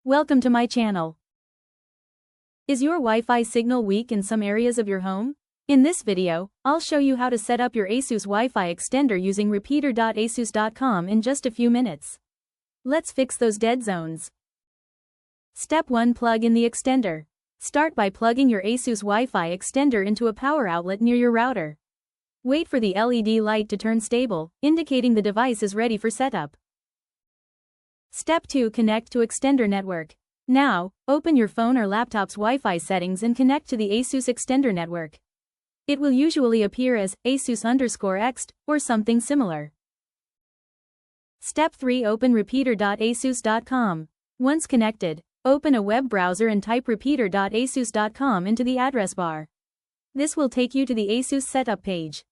Welcome to my channel. Is your Wi-Fi signal weak in some areas of your home? In this video, I'll show you how to set up your ASUS Wi-Fi extender using repeater.asus.com in just a few minutes. Let's fix those dead zones. Step 1. Plug in the extender. Start by plugging your ASUS Wi-Fi extender into a power outlet near your router. Wait for the LED light to turn stable, indicating the device is ready for setup. Step 2. Connect to extender network. Now, open your phone or laptop's Wi-Fi settings and connect to the ASUS extender network. It will usually appear as ASUS_ext or something similar. Step 3. Open repeater.asus.com. Once connected, open a web browser and type repeater.asus.com into the address bar. This will take you to the ASUS setup page.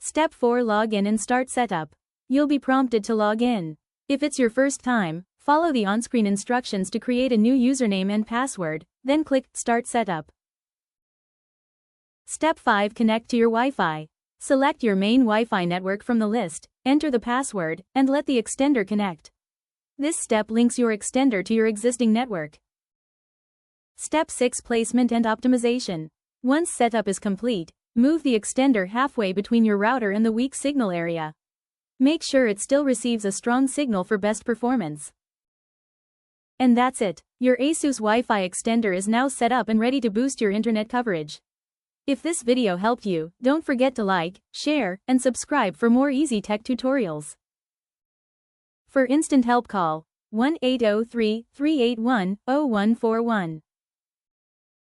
Step 4. Log in and start setup. You'll be prompted to log in. If it's your first time, follow the on-screen instructions to create a new username and password, then click Start Setup. Step 5. Connect to your Wi-Fi. Select your main Wi-Fi network from the list, enter the password, and let the extender connect. This step links your extender to your existing network. Step 6. Placement and optimization. Once setup is complete, move the extender halfway between your router and the weak signal area. Make sure it still receives a strong signal for best performance. And that's it. Your ASUS Wi-Fi extender is now set up and ready to boost your internet coverage. If this video helped you, don't forget to like, share, and subscribe for more easy tech tutorials. For instant help, call 1-803-381-0141.